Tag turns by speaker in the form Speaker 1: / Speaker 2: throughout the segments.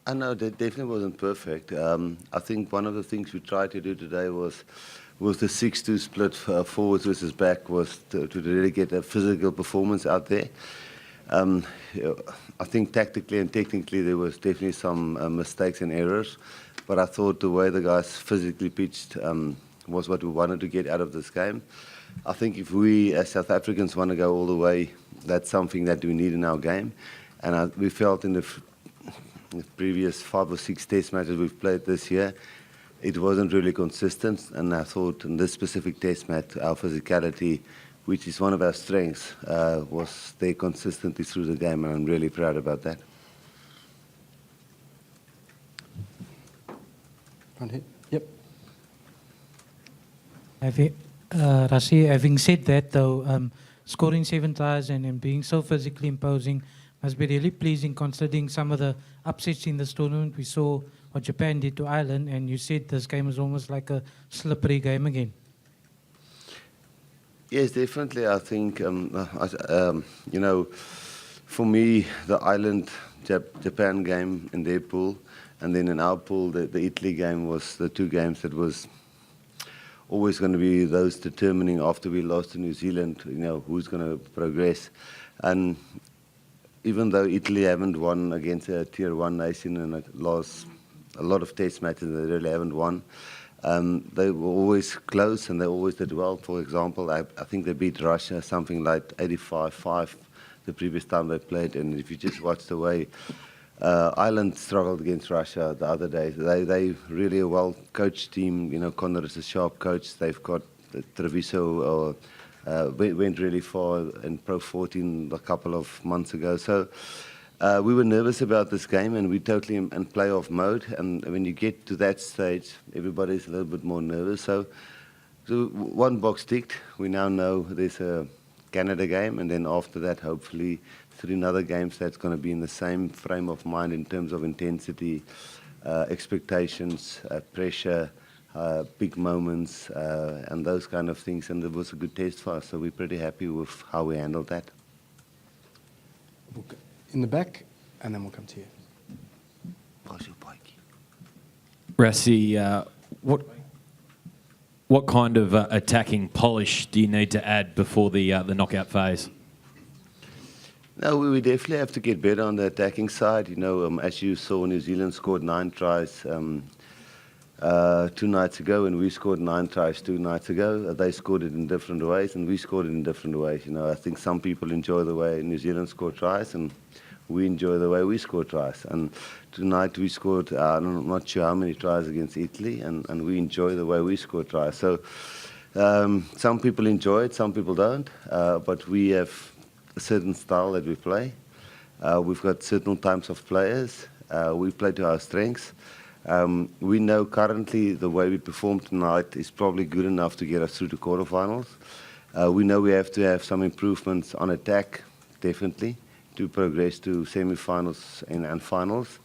Speaker 1: I know that definitely wasn't perfect. I think one of the things we tried to do today was the 6-2 split forwards versus back was to really get a physical performance out there. I think tactically and technically there was definitely some mistakes and errors, but I thought the way the guys physically pitched was what we wanted to get out of this game. I think if we as South Africans want to go all the way, that's something that we need in our game. And we felt in the previous 5 or 6 test matches we've played this year, it wasn't really consistent. And I thought in this specific test match, our physicality, which is one of our strengths, was there consistently through the game, and I'm really proud about that.
Speaker 2: Front here. Yep.
Speaker 3: Rassie, having said that though, scoring 7 tries and being so physically imposing must be really pleasing considering some of the upsets in this tournament. We saw what Japan did to Ireland, and you said this game was almost like a slippery game again.
Speaker 1: Yes, definitely. I think, you know, for me, the Ireland-Japan game in their pool, and then in our pool, the Italy game was the 2 games that was always going to be those determining after we lost to New Zealand, you know, who's going to progress. And even though Italy haven't won against a Tier 1 nation and lost a lot of test matches, they really haven't won. They were always close and they always did well. For example, I think they beat Russia something like 85-5 the previous time they played. And if you just watch the way Ireland struggled against Russia the other day, they really a well-coached team. You know, Connor is a sharp coach. They've got Treviso went really far in Pro 14 a couple of months ago. So we were nervous about this game, and we totally in playoff mode. And when you get to that stage, everybody's a little bit more nervous. So 1 box ticked. We now know there's a Canada game, and then after that, hopefully 3 other games that's going to be in the same frame of mind in terms of intensity, expectations, pressure, big moments, and those kind of things. And it was a good test for us, so we're pretty happy with how we handled that.
Speaker 2: In the back, and then we'll come to you.
Speaker 4: Rassie, what kind of attacking polish do you need to add before the knockout phase?
Speaker 1: No, we definitely have to get better on the attacking side. You know, as you saw, New Zealand scored 9 tries 2 nights ago, and we scored 9 tries 2 nights ago. They scored it in different ways, and we scored it in different ways. You know, I think some people enjoy the way New Zealand scored tries, and we enjoy the way we score tries. And tonight we scored, I'm not sure how many tries against Italy, and we enjoy the way we score tries. So some people enjoy it, some people don't, but we have a certain style that we play. We've got certain types of players. We play to our strengths. We know currently the way we perform tonight is probably good enough to get us through to quarterfinals. We know we have to have some improvements on attack, definitely, to progress to semi-finals and finals.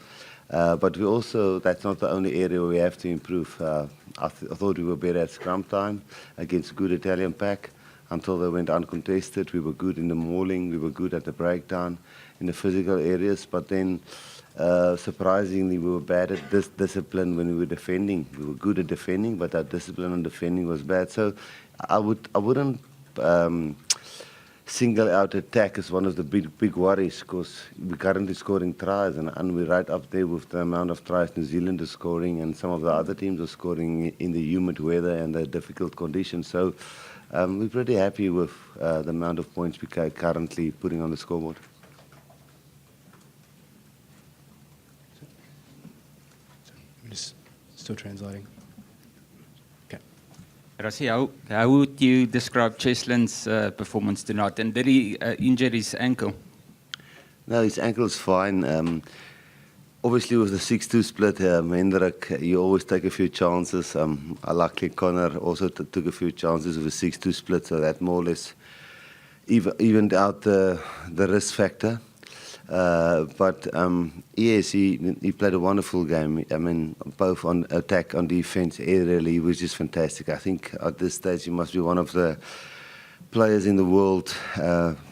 Speaker 1: But we also, that's not the only area where we have to improve. I thought we were better at scrum time against a good Italian pack. Until they went uncontested, we were good in the mauling, we were good at the breakdown, in the physical areas, but then surprisingly we were bad at this discipline when we were defending. We were good at defending, but our discipline on defending was bad. So I wouldn't single out attack as one of the big worries, because we're currently scoring tries, and we're right up there with the amount of tries New Zealand is scoring, and some of the other teams are scoring in the humid weather and the difficult conditions. So we're pretty happy with the amount of points we're currently putting on the scoreboard.
Speaker 2: I'm just still translating. Okay.
Speaker 5: Rassie, how would you describe Cheslein's performance tonight? And did he injure his ankle?
Speaker 1: No, his ankle's fine. Obviously, with the 6-2 split, Hendrik, you always take a few chances. Luckily, Connor also took a few chances with a 6-2 split, so that more or less evened out the risk factor. But yes, he played a wonderful game. I mean, both on attack, on defense, aerially, he was just fantastic. I think at this stage he must be one of the players in the world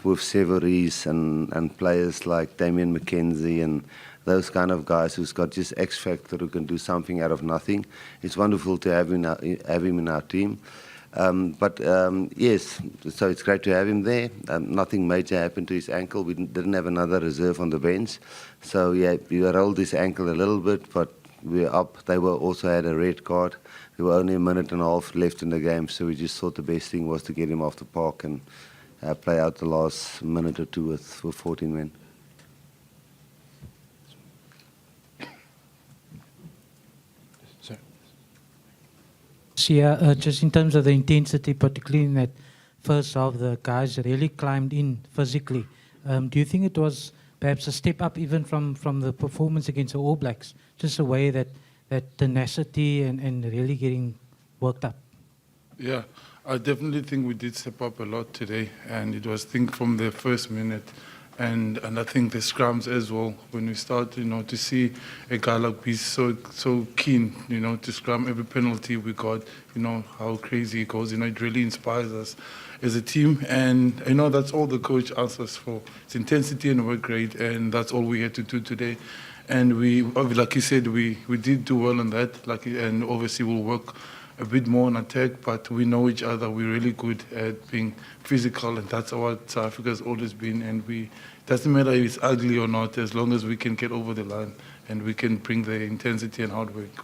Speaker 1: with Severies and players like Damian McKenzie and those kind of guys who's got just X factor, who can do something out of nothing. It's wonderful to have him in our team. Yes, so it's great to have him there. Nothing major happened to his ankle. We didn't have another reserve on the bench. So yeah, we rolled his ankle a little bit, but we're up. They also had a red card. There were only a minute and a half left in the game, so we just thought the best thing was to get him off the park and play out the last minute or two with 14 men.
Speaker 3: Yeah, just in terms of the intensity, particularly in that first half, the guys really climbed in physically. Do you think it was perhaps a step up even from the performance against the All Blacks? Just a way that tenacity and really getting worked up?
Speaker 6: Yeah, I definitely think we did step up a lot today, and it was, I think, from the first minute. And I think the scrums as well, when we start, to see a guy like he's so keen, to scrum every penalty we got, how crazy he goes, it really inspires us as a team. And, that's all the coach asks us for. It's intensity and work rate, and that's all we had to do today. And we, like you said, we did do well on that, and obviously we'll work a bit more on attack, but we know each other. We're really good at being physical, and that's what South Africa's always been. And doesn't matter if it's ugly or not, as long as we can get over the line and we can bring the intensity and hard work.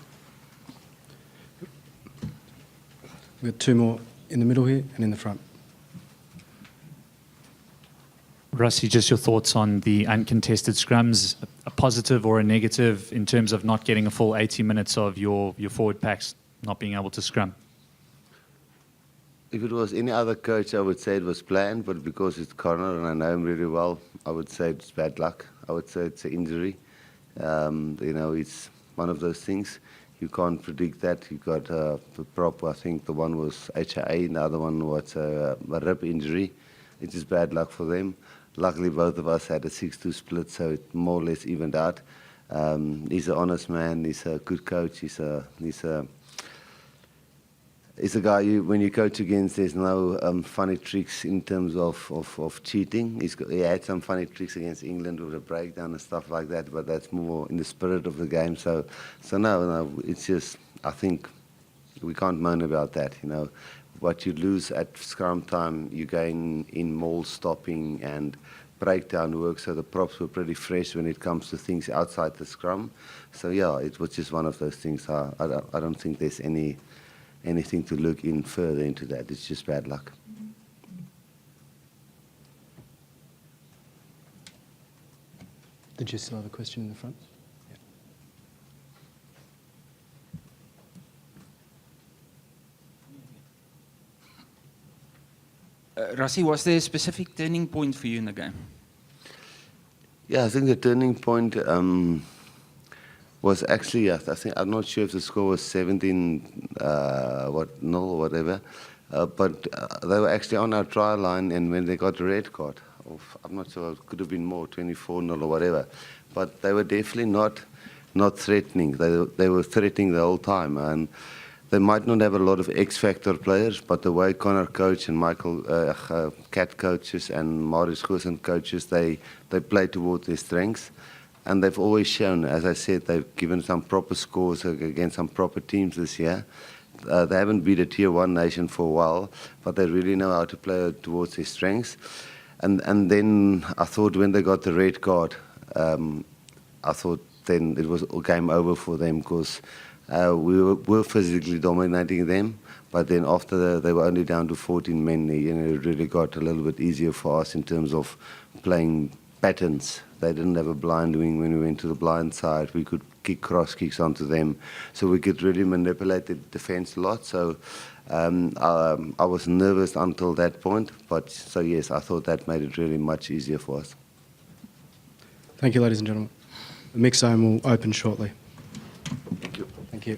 Speaker 2: We've got two more in the middle here and in the front.
Speaker 7: Rassie, just your thoughts on the uncontested scrums, a positive or a negative in terms of not getting a full 80 minutes of your forward packs not being able to scrum?
Speaker 1: If it was any other coach, I would say it was planned, but because it's Connor and I know him really well, I would say it's bad luck. I would say it's an injury. It's one of those things. You can't predict that. You got the prop, I think the one was HIA, and the other one was a rib injury. It is bad luck for them. Luckily, both of us had a 6-2 split, so it more or less evened out. He's an honest man. He's a good coach. He's a guy when you coach against, there's no funny tricks in terms of cheating. He had some funny tricks against England with a breakdown and stuff like that, but that's more in the spirit of the game. So no, it's just, I think we can't moan about that. What you lose at scrum time, you gain in maul stopping and breakdown work, so the props were pretty fresh when it comes to things outside the scrum. So yeah, it was just one of those things. I don't think there's anything to look in further into that. It's just bad luck.
Speaker 2: Did you still have a question in the front?
Speaker 5: Rassie, was there a specific turning point for you in the game?
Speaker 1: Yeah, I think the turning point was actually, I'm not sure if the score was 17 nil or whatever, but they were actually on our try line, and when they got the red card, I'm not sure, it could have been more, 24 nil or whatever, but they were definitely not threatening. They were threatening the whole time, and they might not have a lot of X-factor players, but the way Connor coach and Michael Cat coaches and Marius Goosen coaches, they play towards their strengths. And they've always shown, as I said, they've given some proper scores against some proper teams this year. They haven't beat a tier 1 nation for a while, but they really know how to play towards their strengths. And then I thought when they got the red card, I thought then it was game over for them, because we were physically dominating them, but then after they were only down to 14 men, it really got a little bit easier for us in terms of playing patterns. They didn't have a blind wing when we went to the blind side. We could kick cross kicks onto them, so we could really manipulate the defense a lot. So I was nervous until that point, but so yes, I thought that made it really much easier for us.
Speaker 2: Thank you, ladies and gentlemen. The mix zone will open shortly.
Speaker 1: Thank you.
Speaker 2: Thank you.